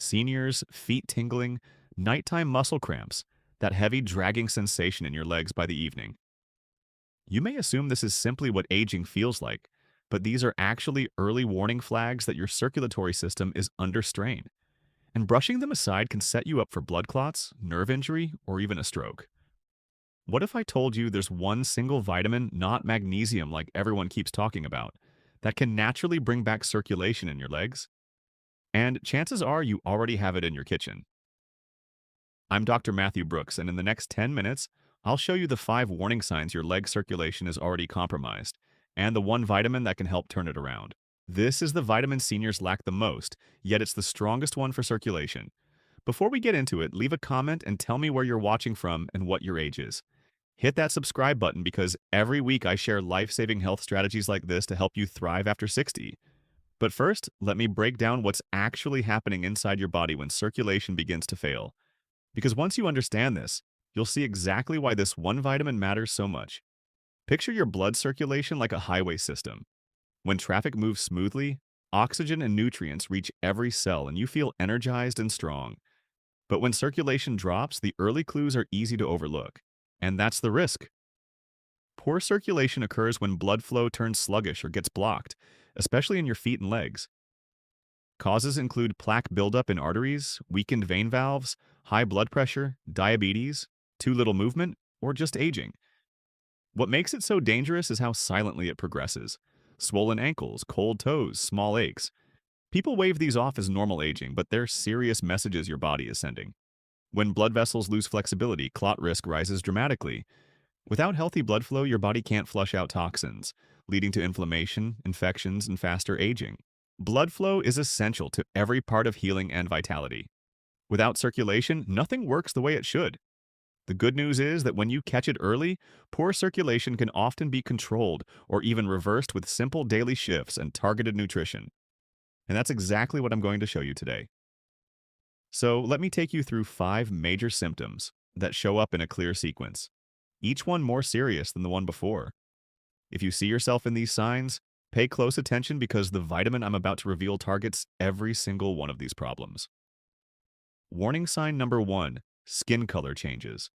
seniors, feet tingling, nighttime muscle cramps, that heavy dragging sensation in your legs by the evening. You may assume this is simply what aging feels like, but these are actually early warning flags that your circulatory system is under strain, and brushing them aside can set you up for blood clots, nerve injury, or even a stroke. What if I told you there's one single vitamin, not magnesium like everyone keeps talking about, that can naturally bring back circulation in your legs? And chances are you already have it in your kitchen. I'm Dr. Matthew Brooks, and in the next 10 minutes, I'll show you the 5 warning signs your leg circulation is already compromised, and the one vitamin that can help turn it around. This is the vitamin seniors lack the most, yet it's the strongest one for circulation. Before we get into it, leave a comment and tell me where you're watching from and what your age is. Hit that subscribe button because every week I share life-saving health strategies like this to help you thrive after 60. But first, let me break down what's actually happening inside your body when circulation begins to fail. Because once you understand this, you'll see exactly why this one vitamin matters so much. Picture your blood circulation like a highway system. When traffic moves smoothly, oxygen and nutrients reach every cell and you feel energized and strong. But when circulation drops, the early clues are easy to overlook. And that's the risk. Poor circulation occurs when blood flow turns sluggish or gets blocked, especially in your feet and legs. Causes include plaque buildup in arteries, weakened vein valves, high blood pressure, diabetes, too little movement, or just aging. What makes it so dangerous is how silently it progresses. Swollen ankles, cold toes, small aches. People wave these off as normal aging, but they're serious messages your body is sending. When blood vessels lose flexibility, clot risk rises dramatically. Without healthy blood flow, your body can't flush out toxins, leading to inflammation, infections, and faster aging. Blood flow is essential to every part of healing and vitality. Without circulation, nothing works the way it should. The good news is that when you catch it early, poor circulation can often be controlled or even reversed with simple daily shifts and targeted nutrition. And that's exactly what I'm going to show you today. So let me take you through 5 major symptoms that show up in a clear sequence, each one more serious than the one before. If you see yourself in these signs, pay close attention because the vitamin I'm about to reveal targets every single one of these problems. Warning sign number 1, skin color changes.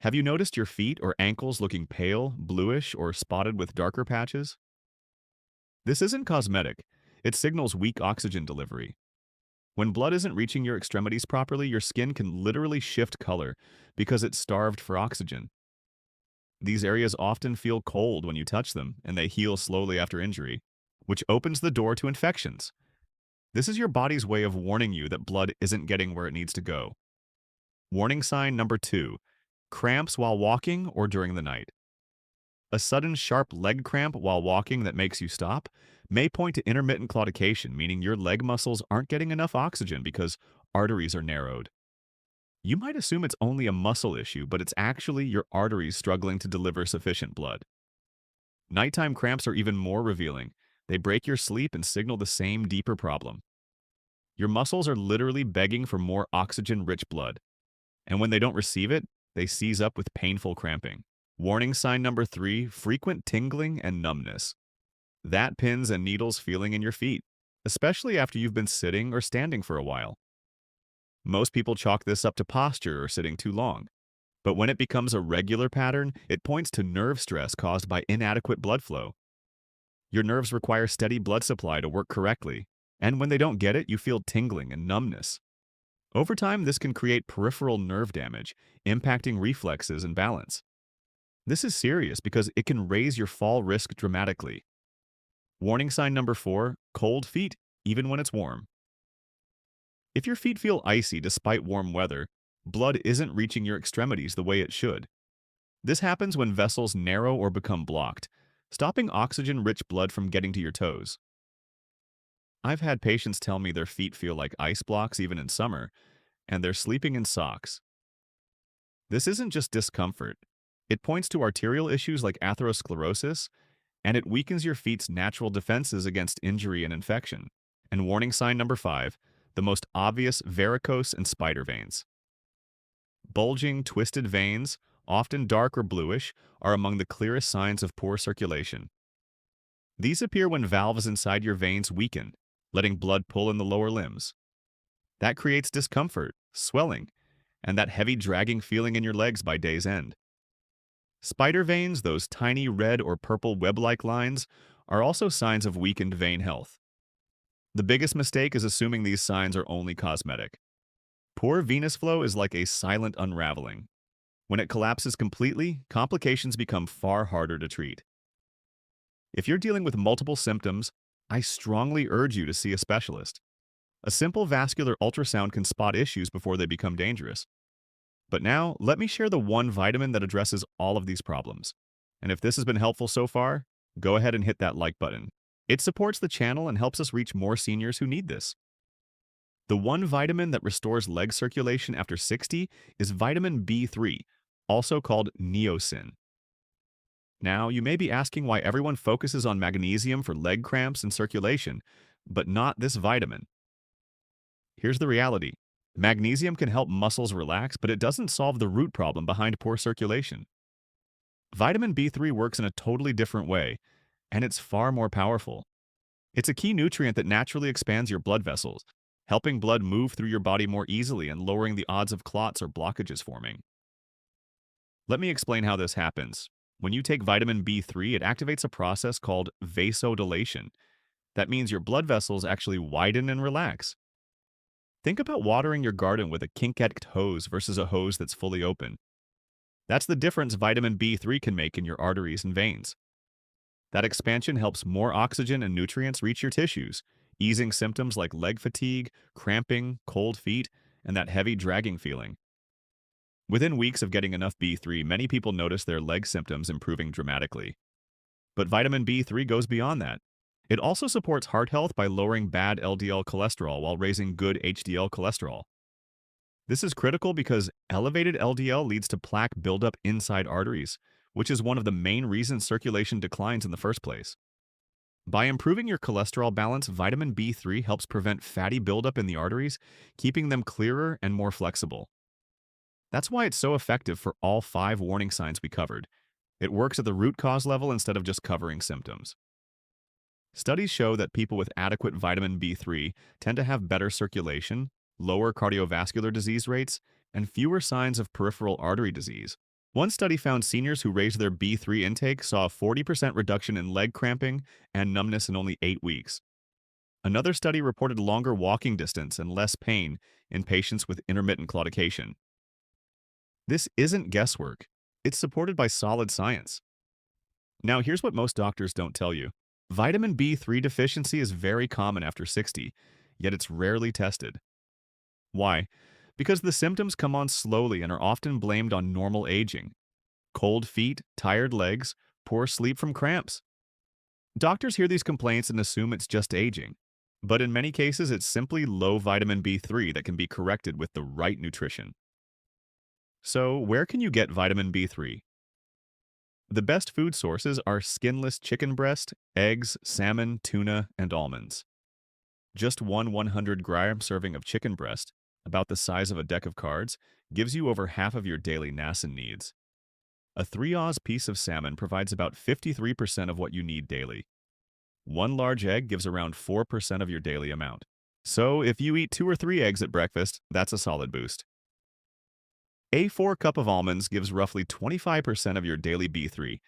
Have you noticed your feet or ankles looking pale, bluish, or spotted with darker patches? This isn't cosmetic. It signals weak oxygen delivery. When blood isn't reaching your extremities properly, your skin can literally shift color because it's starved for oxygen. These areas often feel cold when you touch them, and they heal slowly after injury, which opens the door to infections. This is your body's way of warning you that blood isn't getting where it needs to go. Warning sign number 2, cramps while walking or during the night. A sudden sharp leg cramp while walking that makes you stop may point to intermittent claudication, meaning your leg muscles aren't getting enough oxygen because arteries are narrowed. You might assume it's only a muscle issue, but it's actually your arteries struggling to deliver sufficient blood. Nighttime cramps are even more revealing. They break your sleep and signal the same deeper problem. Your muscles are literally begging for more oxygen-rich blood, and when they don't receive it, they seize up with painful cramping. Warning sign number 3, frequent tingling and numbness. That pins and needles feeling in your feet, especially after you've been sitting or standing for a while. Most people chalk this up to posture or sitting too long. But when it becomes a regular pattern, it points to nerve stress caused by inadequate blood flow. Your nerves require steady blood supply to work correctly, and when they don't get it, you feel tingling and numbness. Over time, this can create peripheral nerve damage, impacting reflexes and balance. This is serious because it can raise your fall risk dramatically. Warning sign number 4, cold feet, even when it's warm. If your feet feel icy despite warm weather, blood isn't reaching your extremities the way it should. This happens when vessels narrow or become blocked, stopping oxygen-rich blood from getting to your toes. I've had patients tell me their feet feel like ice blocks even in summer, and they're sleeping in socks. This isn't just discomfort. It points to arterial issues like atherosclerosis, and it weakens your feet's natural defenses against injury and infection. And warning sign number 5, the most obvious varicose and spider veins. Bulging, twisted veins, often dark or bluish, are among the clearest signs of poor circulation. These appear when valves inside your veins weaken, letting blood pull in the lower limbs. That creates discomfort, swelling, and that heavy dragging feeling in your legs by day's end. Spider veins, those tiny red or purple web-like lines, are also signs of weakened vein health. The biggest mistake is assuming these signs are only cosmetic. Poor venous flow is like a silent unraveling. When it collapses completely, complications become far harder to treat. If you're dealing with multiple symptoms, I strongly urge you to see a specialist. A simple vascular ultrasound can spot issues before they become dangerous. But now, let me share the one vitamin that addresses all of these problems. And if this has been helpful so far, go ahead and hit that like button. It supports the channel and helps us reach more seniors who need this. The one vitamin that restores leg circulation after 60 is vitamin B3, also called niacin. Now, you may be asking why everyone focuses on magnesium for leg cramps and circulation, but not this vitamin. Here's the reality. Magnesium can help muscles relax, but it doesn't solve the root problem behind poor circulation. Vitamin B3 works in a totally different way, and it's far more powerful. It's a key nutrient that naturally expands your blood vessels, helping blood move through your body more easily and lowering the odds of clots or blockages forming. Let me explain how this happens. When you take vitamin B3, it activates a process called vasodilation. That means your blood vessels actually widen and relax. Think about watering your garden with a kinked hose versus a hose that's fully open. That's the difference vitamin B3 can make in your arteries and veins. That expansion helps more oxygen and nutrients reach your tissues, easing symptoms like leg fatigue, cramping, cold feet, and that heavy dragging feeling. Within weeks of getting enough B3, many people notice their leg symptoms improving dramatically. But vitamin B3 goes beyond that. It also supports heart health by lowering bad LDL cholesterol while raising good HDL cholesterol. This is critical because elevated LDL leads to plaque buildup inside arteries, which is one of the main reasons circulation declines in the first place. By improving your cholesterol balance, vitamin B3 helps prevent fatty buildup in the arteries, keeping them clearer and more flexible. That's why it's so effective for all 5 warning signs we covered. It works at the root cause level instead of just covering symptoms. Studies show that people with adequate vitamin B3 tend to have better circulation, lower cardiovascular disease rates, and fewer signs of peripheral artery disease. One study found seniors who raised their B3 intake saw a 40% reduction in leg cramping and numbness in only 8 weeks. Another study reported longer walking distance and less pain in patients with intermittent claudication. This isn't guesswork. It's supported by solid science. Now, here's what most doctors don't tell you. Vitamin B3 deficiency is very common after 60, yet it's rarely tested. Why? Because the symptoms come on slowly and are often blamed on normal aging. Cold feet, tired legs, poor sleep from cramps. Doctors hear these complaints and assume it's just aging. But in many cases, it's simply low vitamin B3 that can be corrected with the right nutrition. So, where can you get vitamin B3? The best food sources are skinless chicken breast, eggs, salmon, tuna, and almonds. Just one 100-gram serving of chicken breast, about the size of a deck of cards, gives you over half of your daily niacin needs. A 3-oz piece of salmon provides about 53% of what you need daily. One large egg gives around 4% of your daily amount. So if you eat 2 or 3 eggs at breakfast, that's a solid boost. A 4 cup of almonds gives roughly 25% of your daily B3,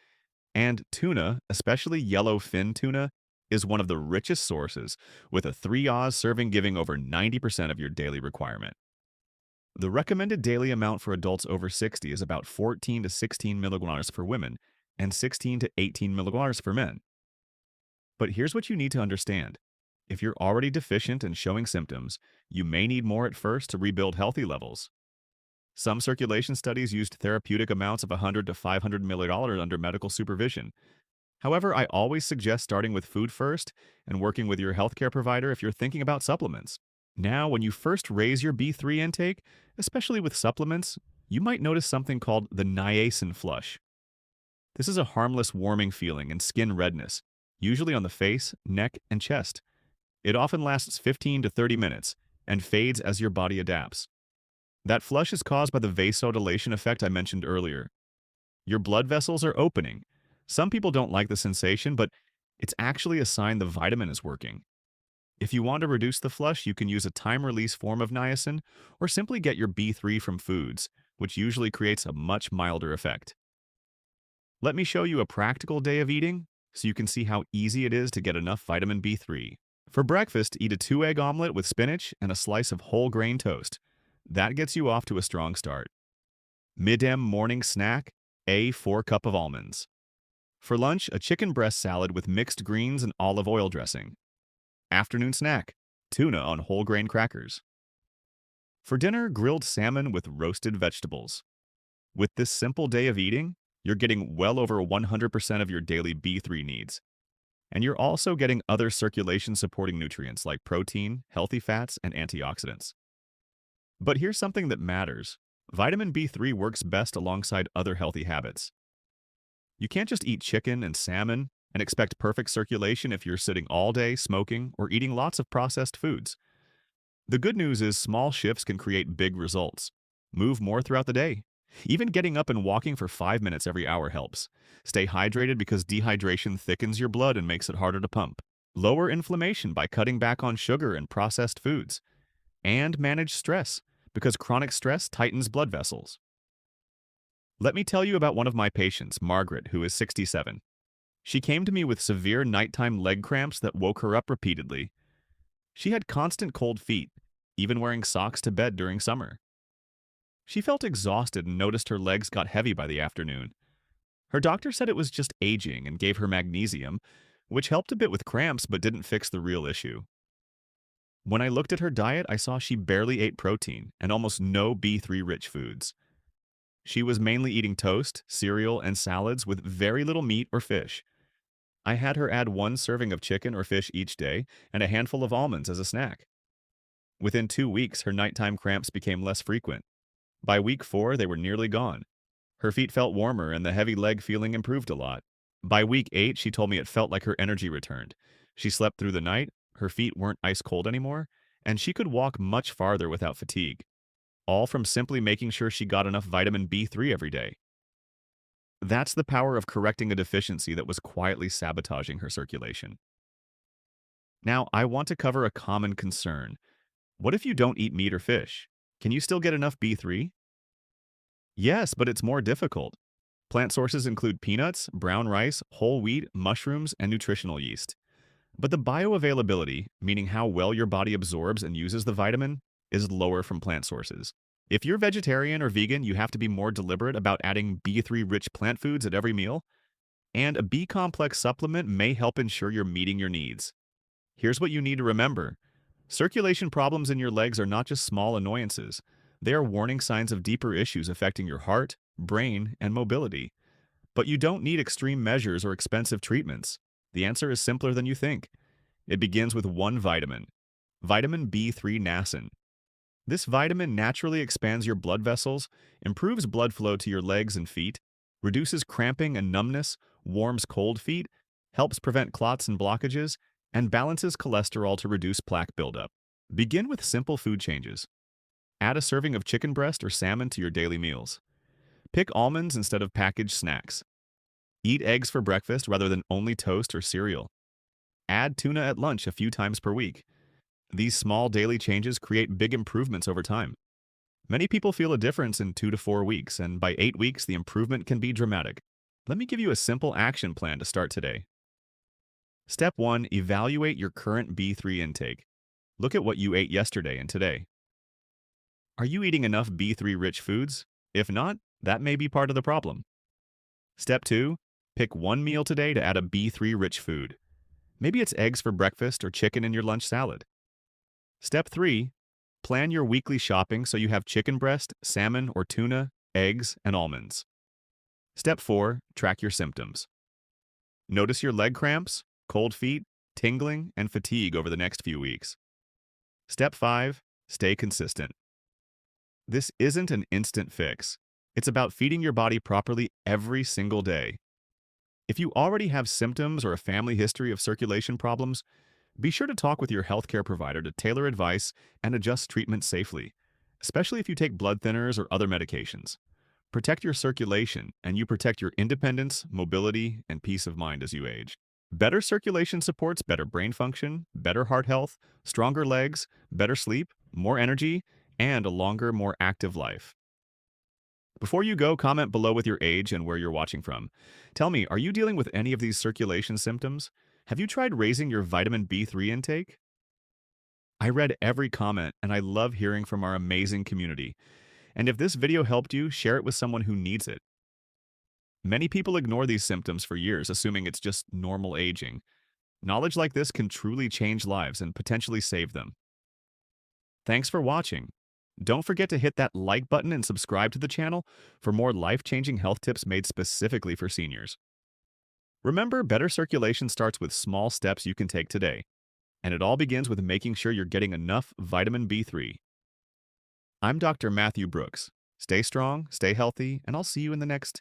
and tuna, especially yellowfin tuna, is one of the richest sources, with a 3-oz serving giving over 90% of your daily requirement. The recommended daily amount for adults over 60 is about 14 to 16 milligrammes for women and 16 to 18 milligrammes for men. But here's what you need to understand. If you're already deficient and showing symptoms, you may need more at first to rebuild healthy levels. Some circulation studies used therapeutic amounts of 100 to 500 milliliters under medical supervision. However, I always suggest starting with food first and working with your healthcare provider if you're thinking about supplements. Now, when you first raise your B3 intake, especially with supplements, you might notice something called the niacin flush. This is a harmless warming feeling and skin redness, usually on the face, neck, and chest. It often lasts 15 to 30 minutes and fades as your body adapts. That flush is caused by the vasodilation effect I mentioned earlier. Your blood vessels are opening. Some people don't like the sensation, but it's actually a sign the vitamin is working. If you want to reduce the flush, you can use a time-release form of niacin or simply get your B3 from foods, which usually creates a much milder effect. Let me show you a practical day of eating so you can see how easy it is to get enough vitamin B3. For breakfast, eat a 2-egg omelet with spinach and a slice of whole grain toast. That gets you off to a strong start. Mid-M morning snack, a 4 cup of almonds. For lunch, a chicken breast salad with mixed greens and olive oil dressing. Afternoon snack, tuna on whole grain crackers. For dinner, grilled salmon with roasted vegetables. With this simple day of eating, you're getting well over 100% of your daily B3 needs. And you're also getting other circulation-supporting nutrients like protein, healthy fats, and antioxidants. But here's something that matters. Vitamin B3 works best alongside other healthy habits. You can't just eat chicken and salmon and expect perfect circulation if you're sitting all day, smoking, or eating lots of processed foods. The good news is small shifts can create big results. Move more throughout the day. Even getting up and walking for 5 minutes every hour helps. Stay hydrated because dehydration thickens your blood and makes it harder to pump. Lower inflammation by cutting back on sugar and processed foods. And manage stress because chronic stress tightens blood vessels. Let me tell you about one of my patients, Margaret, who is 67. She came to me with severe nighttime leg cramps that woke her up repeatedly. She had constant cold feet, even wearing socks to bed during summer. She felt exhausted and noticed her legs got heavy by the afternoon. Her doctor said it was just aging and gave her magnesium, which helped a bit with cramps but didn't fix the real issue. When I looked at her diet, I saw she barely ate protein and almost no B3-rich foods. She was mainly eating toast, cereal, and salads with very little meat or fish. I had her add 1 serving of chicken or fish each day and a handful of almonds as a snack. Within 2 weeks, her nighttime cramps became less frequent. By week 4, they were nearly gone. Her feet felt warmer and the heavy leg feeling improved a lot. By week 8, she told me it felt like her energy returned. She slept through the night, her feet weren't ice cold anymore, and she could walk much farther without fatigue. All from simply making sure she got enough vitamin B3 every day. That's the power of correcting a deficiency that was quietly sabotaging her circulation. Now, I want to cover a common concern. What if you don't eat meat or fish? Can you still get enough B3? Yes, but it's more difficult. Plant sources include peanuts, brown rice, whole wheat, mushrooms, and nutritional yeast. But the bioavailability, meaning how well your body absorbs and uses the vitamin, is lower from plant sources. If you're vegetarian or vegan, you have to be more deliberate about adding B3-rich plant foods at every meal. And a B-complex supplement may help ensure you're meeting your needs. Here's what you need to remember. Circulation problems in your legs are not just small annoyances. They are warning signs of deeper issues affecting your heart, brain, and mobility. But you don't need extreme measures or expensive treatments. The answer is simpler than you think. It begins with one vitamin, vitamin B3 niacin. This vitamin naturally expands your blood vessels, improves blood flow to your legs and feet, reduces cramping and numbness, warms cold feet, helps prevent clots and blockages, and balances cholesterol to reduce plaque buildup. Begin with simple food changes. Add a serving of chicken breast or salmon to your daily meals. Pick almonds instead of packaged snacks. Eat eggs for breakfast rather than only toast or cereal. Add tuna at lunch a few times per week. These small daily changes create big improvements over time. Many people feel a difference in 2 to 4 weeks, and by 8 weeks, the improvement can be dramatic. Let me give you a simple action plan to start today. Step 1. Evaluate your current B3 intake. Look at what you ate yesterday and today. Are you eating enough B3-rich foods? If not, that may be part of the problem. Step 2. Pick one meal today to add a B3-rich food. Maybe it's eggs for breakfast or chicken in your lunch salad. Step 3. Plan your weekly shopping so you have chicken breast, salmon or tuna, eggs, and almonds. Step 4. Track your symptoms. Notice your leg cramps, cold feet, tingling, and fatigue over the next few weeks. Step 5. Stay consistent. This isn't an instant fix. It's about feeding your body properly every single day. If you already have symptoms or a family history of circulation problems, be sure to talk with your healthcare provider to tailor advice and adjust treatment safely, especially if you take blood thinners or other medications. Protect your circulation, and you protect your independence, mobility, and peace of mind as you age. Better circulation supports better brain function, better heart health, stronger legs, better sleep, more energy, and a longer, more active life. Before you go, comment below with your age and where you're watching from. Tell me, are you dealing with any of these circulation symptoms? Have you tried raising your vitamin B3 intake? I read every comment and I love hearing from our amazing community. And if this video helped you, share it with someone who needs it. Many people ignore these symptoms for years, assuming it's just normal aging. Knowledge like this can truly change lives and potentially save them. Thanks for watching. Don't forget to hit that like button and subscribe to the channel for more life-changing health tips made specifically for seniors. Remember, better circulation starts with small steps you can take today, and it all begins with making sure you're getting enough vitamin B3. I'm Dr. Matthew Brooks. Stay strong, stay healthy, and I'll see you in the next